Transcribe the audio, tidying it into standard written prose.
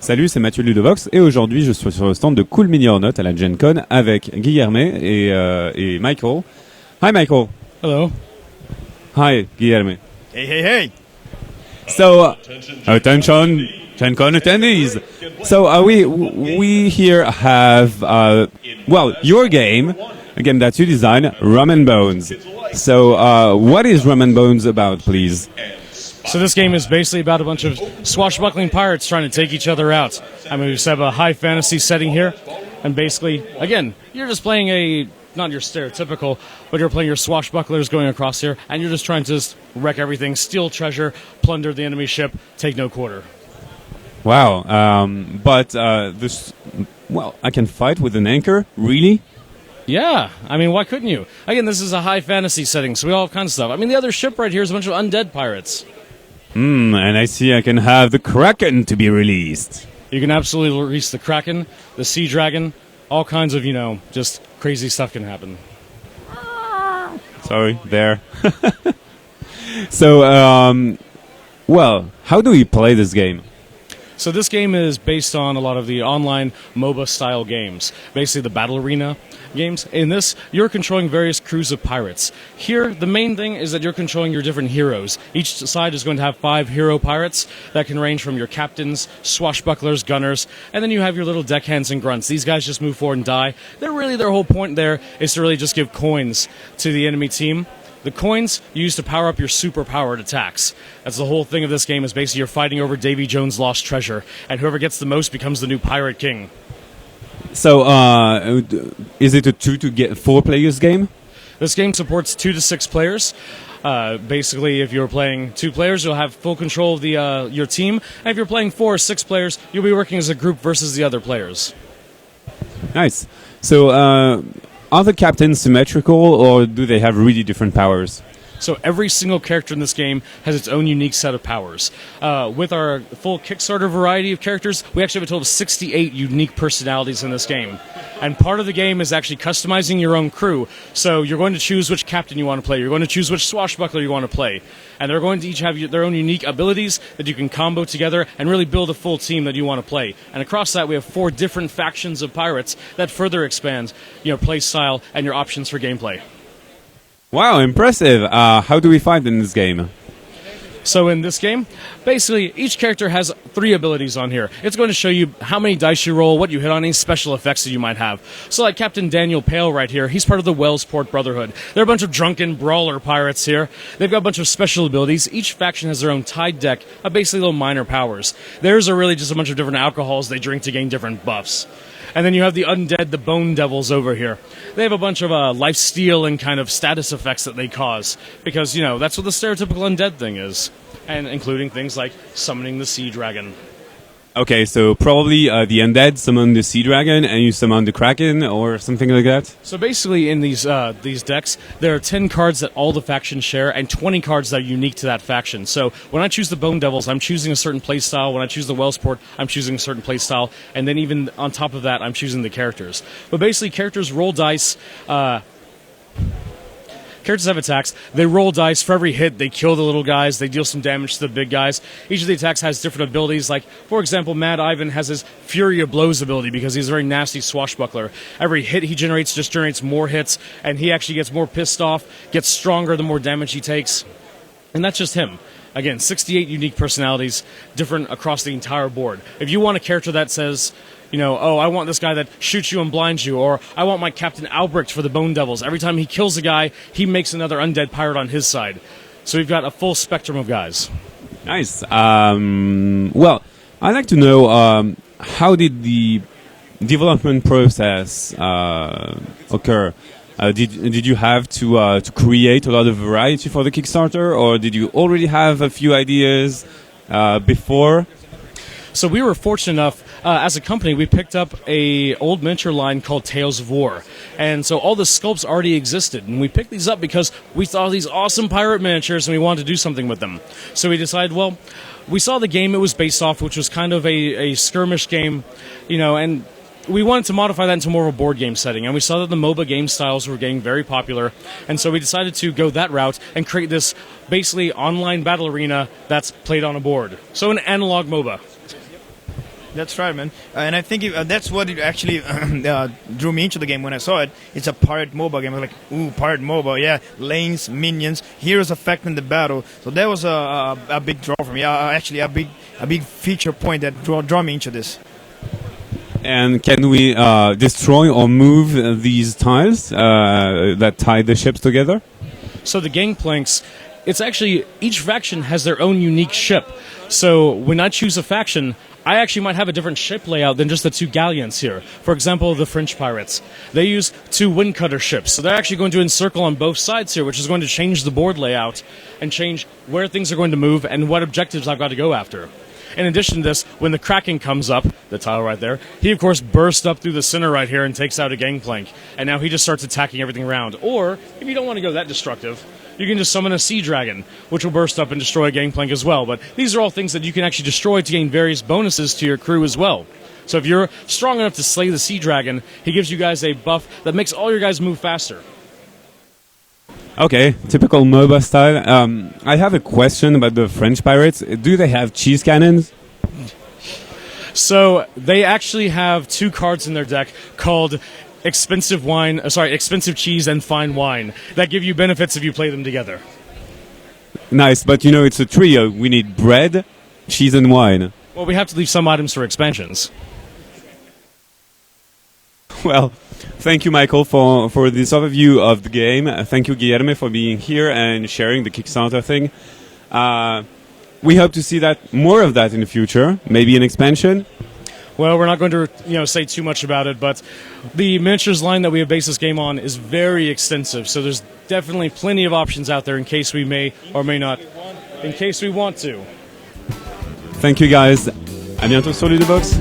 Salut, c'est Mathieu Ludovox et aujourd'hui je suis sur le stand de Cool Mini or Not à la GenCon avec Guilherme et Michael. Hi Michael. Hello. Hi Guilherme. Hey, hey, hey! So, attention GenCon attendees. So we here have, your game, a game that you designed, Rum Bones. So what is Rum Bones about, please? So this game is basically about a bunch of swashbuckling pirates trying to take each other out. I mean, we just have a high fantasy setting here, and basically, again, you're just playing not your stereotypical, but you're playing your swashbucklers going across here, and you're just trying to just wreck everything, steal treasure, plunder the enemy ship, take no quarter. Wow, I can fight with an anchor? Really? Yeah, I mean, why couldn't you? Again, this is a high fantasy setting, so we all have kinds of stuff. I mean, the other ship right here is a bunch of undead pirates. And I see I can have the Kraken to be released. You can absolutely release the Kraken, the Sea Dragon, all kinds of, just crazy stuff can happen. Sorry, there. So, how do we play this game? So this game is based on a lot of the online MOBA-style games, basically the Battle Arena games. In this, you're controlling various crews of pirates. Here, the main thing is that you're controlling your different heroes. Each side is going to have 5 hero pirates that can range from your captains, swashbucklers, gunners, and then you have your little deckhands and grunts. These guys just move forward and die. Their whole point there is to really just give coins to the enemy team. The coins you use to power up your super-powered attacks. That's the whole thing of this game, is basically you're fighting over Davy Jones' lost treasure, and whoever gets the most becomes the new pirate king. So, is it a 4 players game? This game supports 2 to 6 players. Basically, if you're playing 2 players, you'll have full control of your team, and if you're playing 4 or 6 players, you'll be working as a group versus the other players. Nice. So, are the captains symmetrical, or do they have really different powers? So every single character in this game has its own unique set of powers. With our full Kickstarter variety of characters, we actually have a total of 68 unique personalities in this game. And part of the game is actually customizing your own crew. So you're going to choose which captain you want to play. You're going to choose which swashbuckler you want to play. And they're going to each have their own unique abilities that you can combo together and really build a full team that you want to play. And across that, we have 4 different factions of pirates that further expand play style and your options for gameplay. Wow, impressive. How do we fight in this game? So in this game, basically, each character has 3 abilities on here. It's going to show you how many dice you roll, what you hit on, any special effects that you might have. So like Captain Daniel Pale right here, he's part of the Wellsport Brotherhood. They're a bunch of drunken brawler pirates here. They've got a bunch of special abilities. Each faction has their own tide deck of basically little minor powers. Theirs are really just a bunch of different alcohols they drink to gain different buffs. And then you have the undead, the bone devils over here. They have a bunch of lifesteal and kind of status effects that they cause. Because, that's what the stereotypical undead thing is. And including things like summoning the sea dragon. Okay, so probably the undead summon the sea dragon and you summon the kraken or something like that? So basically in these decks, there are 10 cards that all the factions share and 20 cards that are unique to that faction. So when I choose the Bone Devils, I'm choosing a certain playstyle. When I choose the Wellsport, I'm choosing a certain playstyle. And then even on top of that, I'm choosing the characters. But basically, characters roll dice. Characters have attacks. They roll dice. For every hit, they kill the little guys. They deal some damage to the big guys. Each of the attacks has different abilities. Like, for example, Mad Ivan has his Fury of Blows ability because he's a very nasty swashbuckler. Every hit he generates just generates more hits, and he actually gets more pissed off, gets stronger the more damage he takes. And that's just him. Again, 68 unique personalities, different across the entire board. If you want a character that says, I want this guy that shoots you and blinds you, or I want my Captain Albrecht for the Bone Devils. Every time he kills a guy, he makes another undead pirate on his side. So we've got a full spectrum of guys. Nice. I'd like to know how did the development process occur? Did you have to create a lot of variety for the Kickstarter, or did you already have a few ideas before? So we were fortunate enough, as a company, we picked up a old miniature line called Tales of War. And so all the sculpts already existed. And we picked these up because we saw these awesome pirate miniatures and we wanted to do something with them. So we decided, we saw the game it was based off, which was kind of a skirmish game, and we wanted to modify that into more of a board game setting. And we saw that the MOBA game styles were getting very popular. And so we decided to go that route and create this basically online battle arena that's played on a board. So an analog MOBA. That's right, man. And I think that's what it actually drew me into the game when I saw it. It's a pirate mobile game. I was like, ooh, pirate mobile, yeah. Lanes, minions, heroes affecting the battle. So that was a big draw for me. Actually, a big feature point that draw me into this. And can we destroy or move these tiles that tie the ships together? So the gangplanks, it's actually, each faction has their own unique ship. So when I choose a faction, I actually might have a different ship layout than just the two galleons here. For example, the French pirates. They use two windcutter ships. So they're actually going to encircle on both sides here, which is going to change the board layout and change where things are going to move and what objectives I've got to go after. In addition to this, when the Kraken comes up, the tile right there, he of course bursts up through the center right here and takes out a gangplank. And now he just starts attacking everything around. Or, if you don't want to go that destructive, you can just summon a sea dragon, which will burst up and destroy a gangplank as well. But these are all things that you can actually destroy to gain various bonuses to your crew as well. So if you're strong enough to slay the sea dragon, he gives you guys a buff that makes all your guys move faster. Okay, typical MOBA style. I have a question about the French pirates. Do they have cheese cannons? So they actually have two cards in their deck called expensive cheese and fine wine that give you benefits if you play them together. Nice, but you know it's a trio. We need bread, cheese, and wine. Well, we have to leave some items for expansions. Well, thank you, Michael, for this overview of the game. Thank you, Guilherme, for being here and sharing the Kickstarter thing. We hope to see more of that in the future. Maybe an expansion. Well, we're not going to say too much about it, but the miniatures line that we have based this game on is very extensive. So there's definitely plenty of options out there in case we may or may not, in case we want to. Thank you, guys. À bientôt sur Ludovox.